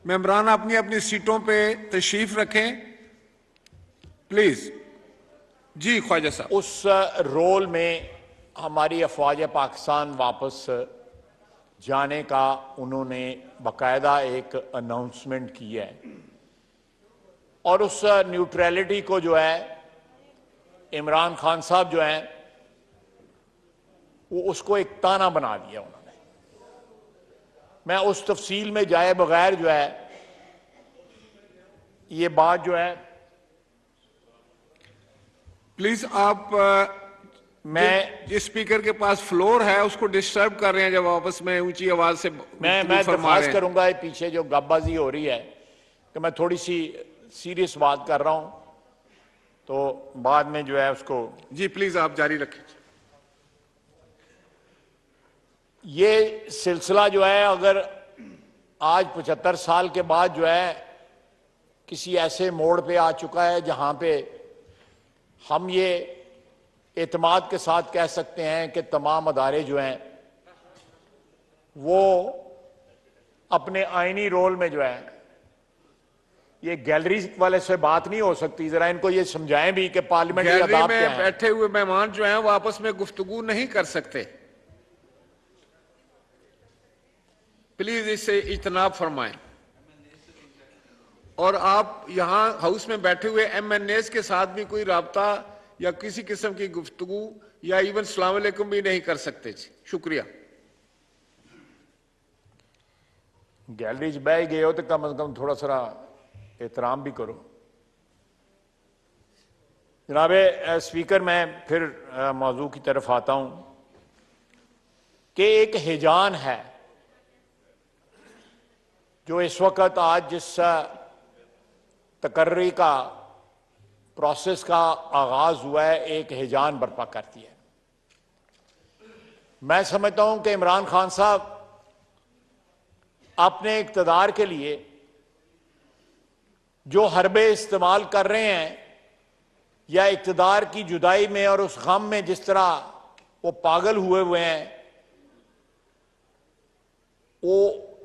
मेंबरान अपनी अपनी सीटों पे तशरीफ रखें प्लीज। जी ख्वाजा साहब। उस रोल में हमारी अफवाज पाकिस्तान वापस जाने का उन्होंने बाकायदा एक अनाउंसमेंट किया है और उस न्यूट्रलिटी को जो है इमरान खान साहब जो हैं वो उसको एक ताना बना दिया उन्होंने। मैं उस तफसील में जाए बगैर जो है ये बात जो है प्लीज आप मैं जिस स्पीकर के पास फ्लोर है उसको डिस्टर्ब कर रहे हैं जब आपस में ऊंची आवाज से मैं दरख्वास्त करूंगा ये पीछे जो गपबाजी हो रही है कि मैं थोड़ी सी सीरियस बात कर रहा हूं तो बाद में जो है उसको। जी प्लीज आप जारी रखें। ये सिलसिला जो है अगर आज 75 साल के बाद जो है किसी ऐसे मोड़ पे आ चुका है जहां पे हम ये एतमाद के साथ कह सकते हैं कि तमाम अदारे जो हैं वो अपने आईनी रोल में जो है ये गैलरी वाले से बात नहीं हो सकती। जरा इनको ये समझाएं भी कि पार्लियामेंट गैलरी में बैठे हुए मेहमान जो हैं वो आपस में गुफ्तगू नहीं कर सकते। प्लीज इससे इज्तनाब फरमाएं। और आप यहां हाउस में बैठे हुए MNAs के साथ भी कोई राब्ता या किसी किस्म की गुफ्तगू या इवन सलाम अलैकुम भी नहीं कर सकते। शुक्रिया। गैलरी च बह गए हो तो कम से कम थोड़ा सा एहतराम भी करो। जनाबे स्पीकर, मैं फिर मौजू की तरफ आता हूं कि एक हिजान है जो इस वक्त आज जिस तकर्री का प्रोसेस का आगाज हुआ है एक हिजान बर्पा करती है। मैं समझता हूं कि इमरान खान साहब अपने इक़्तिदार के लिए जो हरबे इस्तेमाल कर रहे हैं या इक़्तिदार की जुदाई में और उस गम में जिस तरह वो पागल हुए हैं वो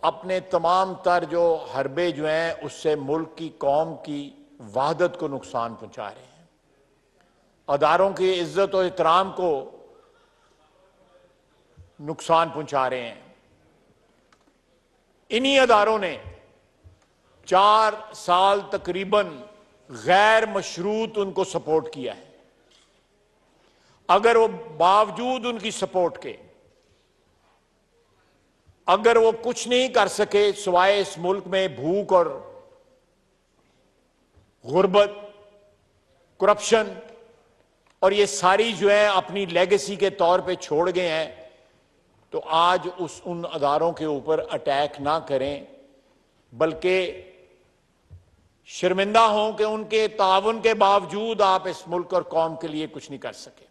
अपने तमाम तर जो हरबे जो हैं उससे मुल्क की कौम की वहदत को नुकसान पहुंचा रहे हैं, अदारों की इज्जत और एहतराम को नुकसान पहुंचा रहे हैं। इन्हीं अदारों ने 4 साल तकरीबन गैर मशरूत उनको सपोर्ट किया है। अगर वो बावजूद उनकी सपोर्ट के अगर वो कुछ नहीं कर सके सिवाय इस मुल्क में भूख और गुर्बत, करप्शन और ये सारी जो है अपनी लेगेसी के तौर पे छोड़ गए हैं, तो आज उन अदारों के ऊपर अटैक ना करें बल्कि शर्मिंदा हों कि उनके ताउन के बावजूद आप इस मुल्क और कौम के लिए कुछ नहीं कर सके।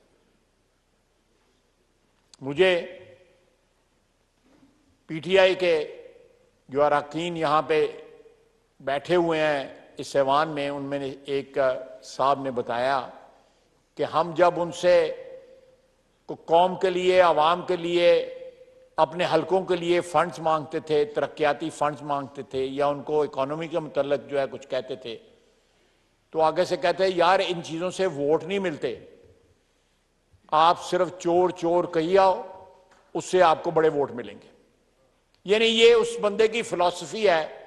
मुझे PTI के जो अरकान यहां पे बैठे हुए हैं इस ऐवान में, उनमें एक साहब ने बताया कि हम जब उनसे कौम के लिए, आवाम के लिए, अपने हलकों के लिए फंड्स मांगते थे, तरक्याती फंड्स मांगते थे या उनको इकोनॉमी के मुतल्लिक जो है कुछ कहते थे, तो आगे से कहते हैं यार इन चीज़ों से वोट नहीं मिलते, आप सिर्फ चोर चोर कही आओ, उससे आपको बड़े वोट मिलेंगे। यानी ये उस बंदे की फिलॉसफी है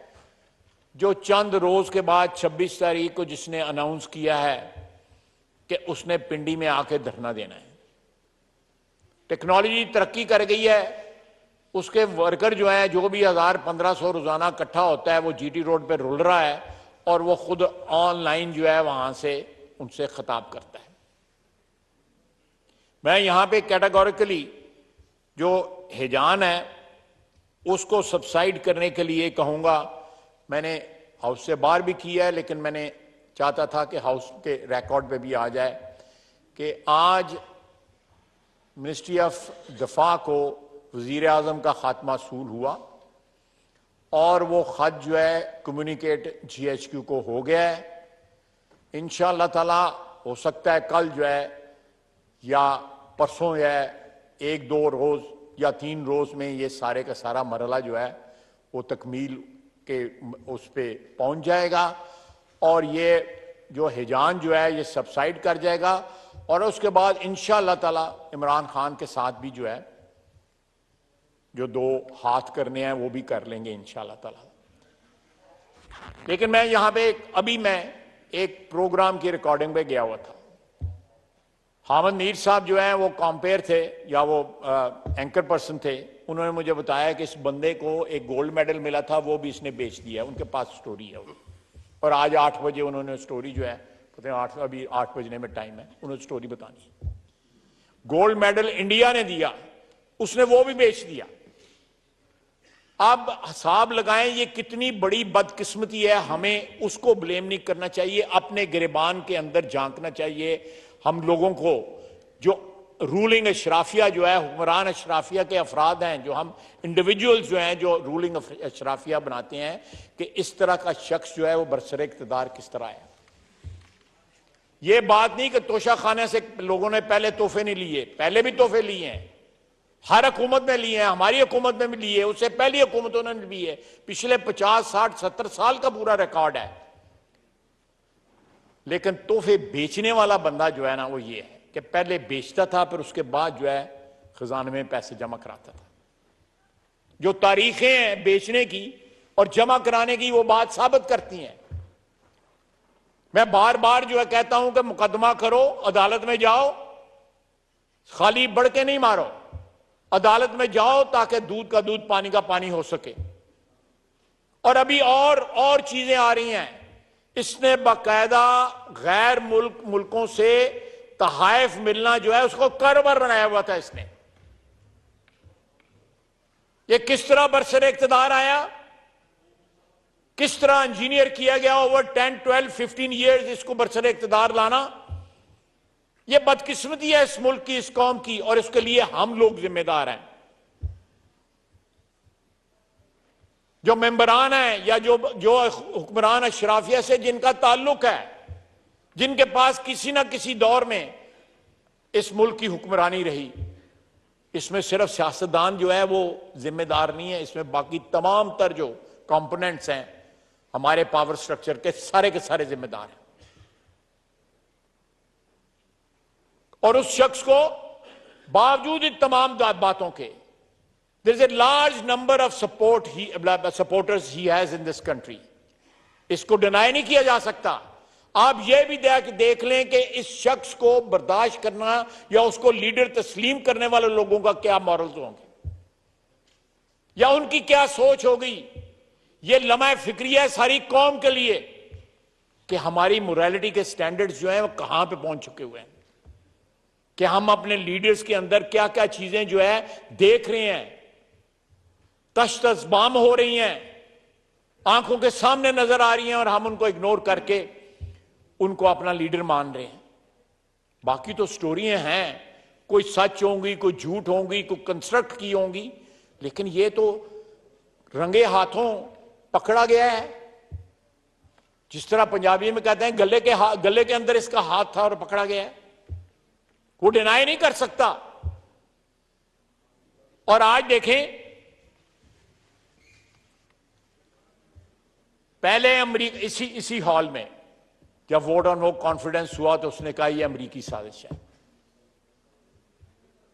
जो चंद रोज के बाद 26 तारीख को जिसने अनाउंस किया है कि उसने पिंडी में आके धरना देना है। टेक्नोलॉजी तरक्की कर गई है, उसके वर्कर जो हैं, जो भी 1000-1500 रोजाना इकट्ठा होता है वो GT रोड पे रुल रहा है और वो खुद ऑनलाइन जो है वहां से उनसे खिताब करता है। मैं यहां पे कैटेगोरिकली जो हिजान है उसको सबसाइड करने के लिए कहूंगा। मैंने हाउस से बाहर भी किया है, लेकिन मैंने चाहता था कि हाउस के रिकॉर्ड पे भी आ जाए कि आज मिनिस्ट्री ऑफ दफा को वजीर आजम का खात्मा सूल हुआ और वो खत जो है कम्युनिकेट GHQ को हो गया है। इंशाअल्लाह ताला हो सकता है कल जो है या परसों या 1-2 रोज या 3 रोज में ये सारे का सारा मरला जो है वो तकमील के उस पे पहुंच जाएगा और ये जो हिजान जो है ये सबसाइड कर जाएगा और उसके बाद इंशाअल्लाह ताला इमरान खान के साथ भी जो है जो दो हाथ करने हैं वो भी कर लेंगे इंशाअल्लाह ताला। लेकिन मैं यहां पे अभी मैं एक प्रोग्राम की रिकॉर्डिंग पे गया हुआ था। हामिद मीर साहब जो हैं वो कॉम्पेयर थे या वो एंकर पर्सन थे, उन्होंने मुझे बताया कि इस बंदे को एक गोल्ड मेडल मिला था, वो भी इसने बेच दिया है, उनके पास स्टोरी है वो। और आज 8 बजे उन्होंने स्टोरी जो है, पता नहीं अभी 8 बजने में टाइम है, उन्होंने स्टोरी बतानी। गोल्ड मेडल इंडिया ने दिया, उसने वो भी बेच दिया। अब हिसाब लगाएं ये कितनी बड़ी बदकिस्मती है, हमें उसको ब्लेम नहीं करना चाहिए, अपने गिरबान के अंदर झांकना चाहिए। हम लोगों को जो रूलिंग अशराफिया जो है, हुक्मरान अशराफिया के अफराद हैं, जो हम इंडिविजुअल्स जो हैं जो रूलिंग अशराफिया बनाते हैं, कि इस तरह का शख्स जो है वो बरसर इक़्तिदार किस तरह है। ये बात नहीं कि तोशा खाने से लोगों ने पहले तोहफे नहीं लिए, पहले भी तोहफे लिए हैं, हर हुकूमत में लिए हैं, हमारी हुकूमत में भी लिए, उससे पहली हुकूमतों ने भी लिए। पिछले 50, 60, 70 साल का पूरा रिकॉर्ड है। लेकिन तोहफे बेचने वाला बंदा जो है ना वो ये है कि पहले बेचता था, फिर उसके बाद जो है खजाने में पैसे जमा कराता था। जो तारीखें हैं बेचने की और जमा कराने की वो बात साबित करती हैं। मैं बार बार जो है कहता हूं कि मुकदमा करो, अदालत में जाओ, खाली बढ़ के नहीं मारो, अदालत में जाओ ताकि दूध का दूध पानी का पानी हो सके। और अभी और चीजें आ रही हैं। इसने बाकायदा गैर मुल्कों से तहाइफ मिलना जो है उसको कारोबार बनाया हुआ था इसने। ये किस तरह बरसर इक़्तिदार आया, किस तरह इंजीनियर किया गया ओवर 10, 12, 15 ईयर्स इसको बरसर इक़्तिदार लाना। ये बदकिस्मती है इस मुल्क की, इस कौम की, और इसके लिए हम लोग जिम्मेदार हैं। जो मेंबरान हैं या जो हुक्मरान अशराफिया से जिनका ताल्लुक है, जिनके पास किसी ना किसी दौर में इस मुल्क की हुक्मरानी रही, इसमें सिर्फ सियासतदान जो है वो जिम्मेदार नहीं है, इसमें बाकी तमाम तर जो कंपोनेंट्स हैं हमारे पावर स्ट्रक्चर के सारे जिम्मेदार हैं। और उस शख्स को बावजूद इन तमाम बातों के, there is a large number of supporters he has in this country, इसको डिनाई नहीं किया जा सकता। आप ये भी देख लें कि इस शख्स को बर्दाश्त करना या उसको लीडर तस्लीम करने वाले लोगों का क्या मॉरल्स होंगे या उनकी क्या सोच होगी। ये लम्हा फिक्रिया है सारी कौम के लिए कि हमारी मोरालिटी के स्टैंडर्ड्स जो हैं वो कहां पे पहुंच चुके हुए हैं, कि हम अपने लीडर्स के अंदर क्या क्या चीजें जो है देख रहे हैं, तश्तज़बाम हो रही हैं, आंखों के सामने नजर आ रही हैं, और हम उनको इग्नोर करके उनको अपना लीडर मान रहे हैं। बाकी तो स्टोरियां हैं, कोई सच होंगी, कोई झूठ होंगी, कोई कंस्ट्रक्ट की होंगी, लेकिन ये तो रंगे हाथों पकड़ा गया है। जिस तरह पंजाबी में कहते हैं गले के अंदर इसका हाथ था और पकड़ा गया है, वो डिनाई नहीं कर सकता। और आज देखें, पहले अमरीका इसी हॉल में जब वोट ऑन नो कॉन्फिडेंस हुआ तो उसने कहा यह अमरीकी साजिश है।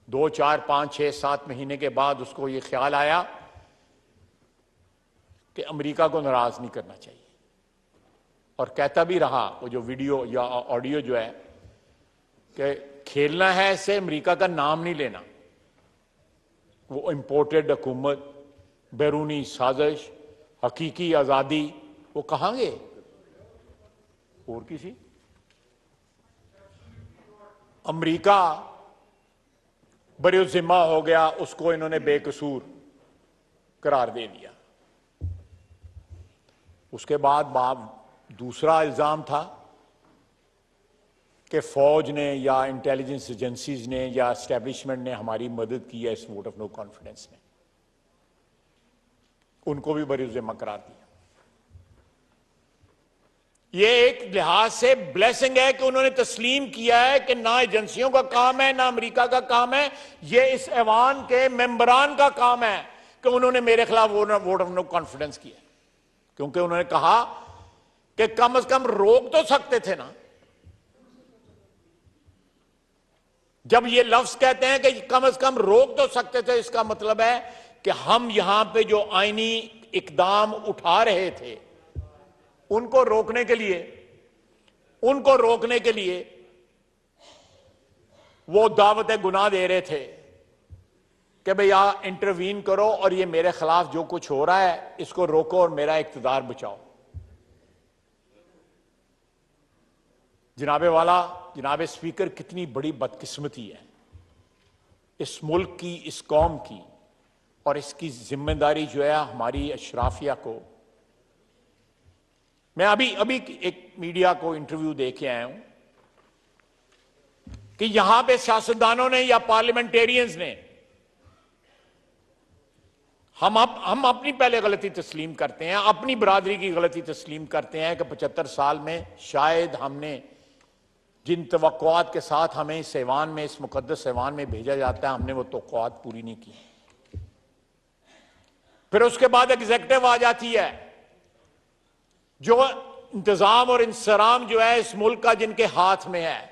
2, 4, 5, 6, 7 महीने के बाद उसको यह ख्याल आया कि अमरीका को नाराज नहीं करना चाहिए, और कहता भी रहा, वो जो वीडियो या ऑडियो जो है, कि खेलना है इससे अमरीका का नाम नहीं लेना। वो इंपोर्टेड हुकूमत, बैरूनी साजिश, हकीकी आजादी, वो कहां गए? और किसी अमरीका बरे जिम्मा हो गया, उसको इन्होंने बेकसूर करार दे दिया। उसके बाद दूसरा इल्जाम था कि फौज ने या इंटेलिजेंस एजेंसीज ने या एस्टेब्लिशमेंट ने हमारी मदद की है इस वोट ऑफ नो कॉन्फिडेंस में, उनको भी बरी जिम्मा करार दिया। ये एक लिहाज से ब्लेसिंग है कि उन्होंने तस्लीम किया है कि ना एजेंसियों का काम है ना अमेरिका का काम है, ये इस ऐवान के मेंबरान का काम है कि उन्होंने मेरे खिलाफ वोट ऑफ नो कॉन्फिडेंस किया। क्योंकि उन्होंने कहा कि कम से कम रोक तो सकते थे ना। जब ये लफ्ज कहते हैं कि कम से कम रोक तो सकते थे, इसका मतलब है कि हम यहां पे जो आईनी इकदाम उठा रहे थे उनको रोकने के लिए वो दावत गुनाह दे रहे थे कि भैया इंटरवीन करो और ये मेरे खिलाफ जो कुछ हो रहा है इसको रोको और मेरा इख्तिदार बचाओ। जनाबे वाला, जनाबे स्पीकर, कितनी बड़ी बदकिस्मती है इस मुल्क की, इस कौम की, और इसकी जिम्मेदारी जो है हमारी अशराफिया को। मैं अभी एक मीडिया को इंटरव्यू दे के आया हूं कि यहां पे सियासतदानों ने या पार्लियामेंटेरियंस ने, हम अपनी पहले गलती तस्लीम करते हैं, अपनी बरादरी की गलती तस्लीम करते हैं कि 75 साल में शायद हमने जिन तवक्कुआत के साथ हमें इस ऐवान में, इस मुकद्दस ऐवान में भेजा जाता है, हमने वो तवक्कुआत पूरी नहीं की। फिर उसके बाद एग्जीक्यूटिव आ जाती है जो इंतजाम और इंसराम जो है इस मुल्क का जिनके हाथ में है।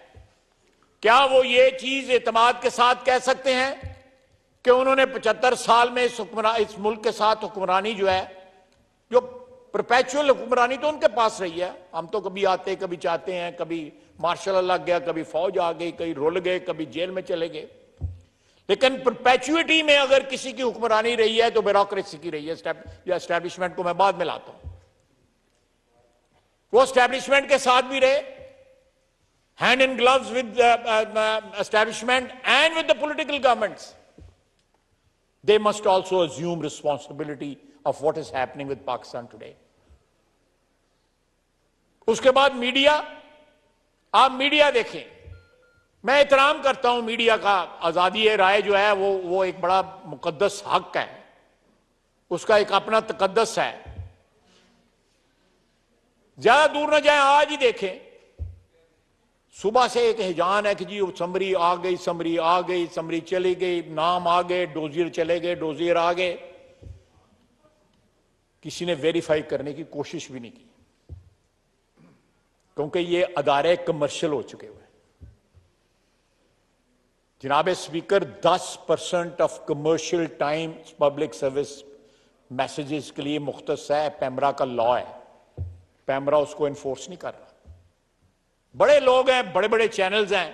क्या वो ये चीज एतमाद के साथ कह सकते हैं कि उन्होंने 75 साल में इस मुल्क के साथ हुक्मरानी जो है, जो परपेचुअल हुक्मरानी तो उनके पास रही है। हम तो कभी आते कभी चाहते हैं, कभी मार्शल लग गया, कभी फौज आ गई, कहीं रुल गए, कभी जेल में चले गए, लेकिन परपेचुइटी में अगर किसी की हुक्मरानी रही है तो ब्यूरोक्रेसी की रही है। या एस्टैब्लिशमेंट को मैं बाद में लाता हूं, वो एस्टैब्लिशमेंट के साथ भी रहे, hand in gloves with establishment and with the political governments. They must also assume responsibility of what is happening with Pakistan today. उसके बाद मीडिया, आप मीडिया देखें, मैं एहतराम करता हूं मीडिया का, आजादी राय जो है वो एक बड़ा मुकद्दस हक है, उसका एक अपना तकद्दस है। ज्यादा दूर न जाए, आज ही देखें, सुबह से एक हिजान है कि जी समरी आ गई, समरी आ गई, समरी चली गई, नाम आ गए, डोजियर चले गए, डोजियर आ गए। किसी ने वेरीफाई करने की कोशिश भी नहीं की, क्योंकि ये अदारे कमर्शियल हो चुके हुए। जनाब speaker, 10% of commercial time public service messages के लिए मुख्तस है। पैमरा का लॉ है, पैमरा उसको एनफोर्स नहीं कर रहा। बड़े लोग हैं, बड़े बड़े चैनल्स हैं,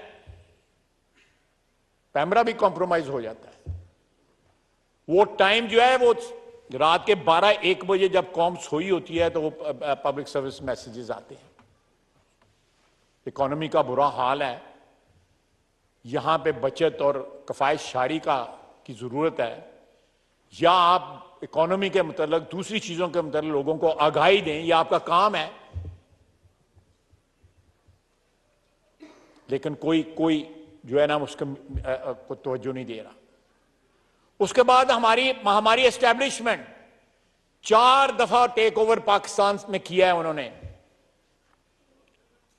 पैमरा भी कॉम्प्रोमाइज हो जाता है। वो टाइम जो है वो रात के 12-1 बजे जब कौम सोई होती है तो वो पब्लिक सर्विस मैसेजेस आते हैं। इकोनॉमी का बुरा हाल है, यहां पे बचत और कफायश शारी की जरूरत है। या आप इकोनॉमी के मतलब दूसरी चीजों के मतलब लोगों को आगाही दें, यह आपका काम है, लेकिन कोई जो है ना उसको तवज्जो नहीं दे रहा। उसके बाद हमारी एस्टैब्लिशमेंट 4 दफा टेक ओवर पाकिस्तान में किया है उन्होंने।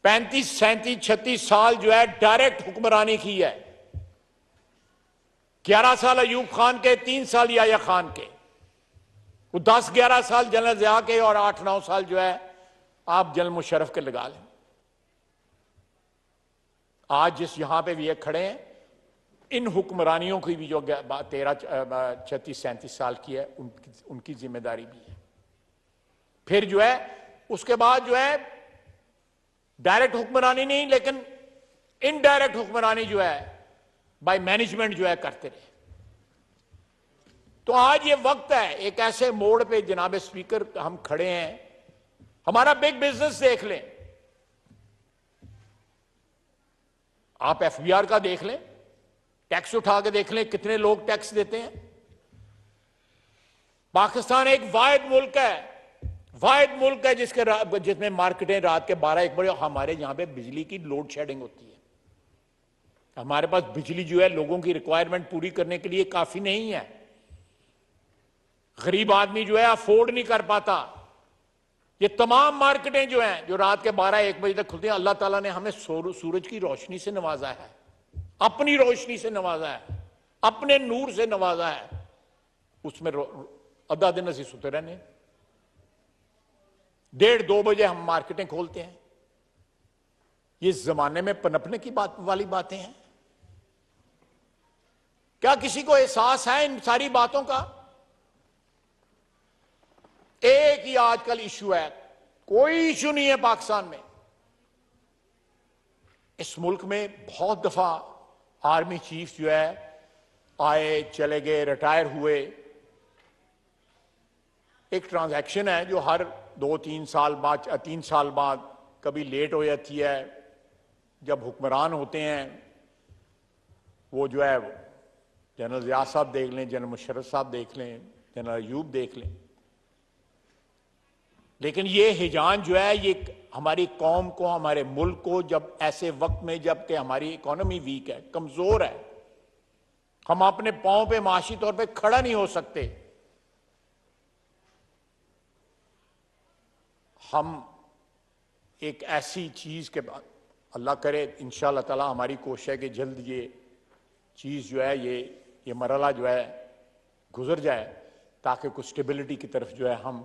35, 37, 36 साल जो है डायरेक्ट हुक्मरानी की है। 11 साल अयूब खान के, 3 साल याया खान के, वो 10-11 साल जनरल ज़िया के और 8-9 साल जो है आप जनरल मुशर्रफ के लगा लें। आज जिस यहां पे भी ये खड़े हैं, इन हुक्मरानियों की भी जो 13, 36, 37 साल की है, उनकी जिम्मेदारी भी है। फिर जो है उसके बाद जो है डायरेक्ट हुक्मरानी नहीं, लेकिन इनडायरेक्ट हुक्मरानी जो है बाय मैनेजमेंट जो है करते रहे। तो आज ये वक्त है, एक ऐसे मोड़ पे जनाब स्पीकर हम खड़े हैं। हमारा बिग बिजनेस देख लें, आप एफबीआर का देख लें, टैक्स उठा के देख लें कितने लोग टैक्स देते हैं। पाकिस्तान एक वाहिद मुल्क है जिसमें मार्केटें रात के 12-1 बजे, हमारे यहां पे बिजली की लोड शेडिंग होती है। हमारे पास बिजली जो है लोगों की रिक्वायरमेंट पूरी करने के लिए काफी नहीं है। गरीब आदमी जो है अफोर्ड नहीं कर पाता। ये तमाम मार्केटें जो हैं जो रात के 12-1 बजे तक खुलती हैं, अल्लाह ताला ने हमें सूरज की रोशनी से नवाजा है, अपनी रोशनी से नवाजा है, अपने नूर से नवाजा है। उसमें आधा दिन असी सुते रहने। 1:30-2 बजे हम मार्केटें खोलते हैं। ये जमाने में पनपने की बात वाली बातें हैं? क्या किसी को एहसास है इन सारी बातों का? एक ही आजकल इशू है, कोई इशू नहीं है पाकिस्तान में। इस मुल्क में बहुत दफा आर्मी चीफ जो है आए चले गए, रिटायर हुए। एक ट्रांजैक्शन है जो हर 2-3 साल बाद 3 साल बाद कभी लेट हो जाती है। जब हुक्मरान होते हैं वो जो है जनरल ज़िया साहब देख लें, जनरल मुशर्रफ साहब देख लें, जनरल अयूब देख लें, लेकिन ये हिजान जो है ये हमारी कौम को, हमारे मुल्क को, जब ऐसे वक्त में जबकि हमारी इकोनॉमी वीक है, कमजोर है, हम अपने पांव पे माशी तौर पे खड़ा नहीं हो सकते, हम एक ऐसी चीज के बाद, अल्लाह करे इंशाअल्लाह ताला हमारी कोशिश है कि जल्द ये चीज जो है ये मरहला जो है गुजर जाए ताकि कुछ स्टेबिलिटी की तरफ जो है हम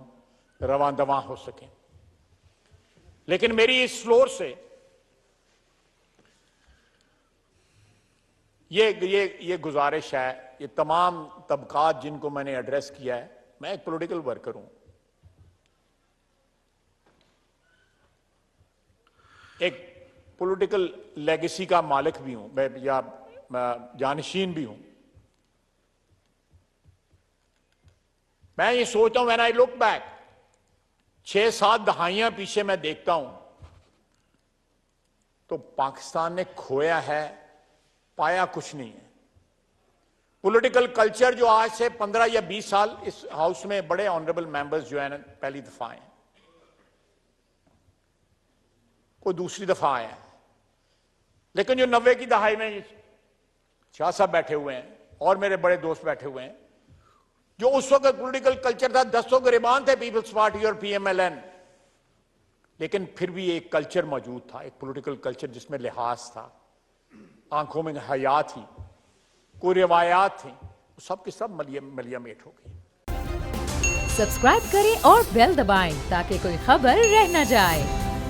रवां दवां हो सकें। लेकिन मेरी इस फ्लोर से ये गुजारिश है, ये तमाम तबकात जिनको मैंने एड्रेस किया है, मैं एक पॉलिटिकल वर्कर हूं, एक पॉलिटिकल लेगेसी का मालिक भी हूं मैं, या जानशीन भी हूं। मैं ये सोचता हूं, व्हेन आई लुक बैक, 6-7 दहाइयां पीछे मैं देखता हूं तो पाकिस्तान ने खोया है, पाया कुछ नहीं है। पॉलिटिकल कल्चर जो आज से 15 या 20 साल इस हाउस में बड़े ऑनरेबल मेंबर्स जो है ना पहली दफा आए, कोई दूसरी दफा आया है, लेकिन जो 90 की दहाई में शाह साहब बैठे हुए हैं और मेरे बड़े दोस्त बैठे हुए हैं, जो उस वक्त पॉलिटिकल कल्चर था, 10 गिरबान थे पीपल्स पार्टी और पीएमएलएन, लेकिन फिर भी एक कल्चर मौजूद था, एक पॉलिटिकल कल्चर जिसमें लिहाज था, आंखों में हया थी, कोई रिवायात थी, सब के सब मलियामेट हो गई। सब्सक्राइब करें और बेल दबाएं ताकि कोई खबर रह न जाए।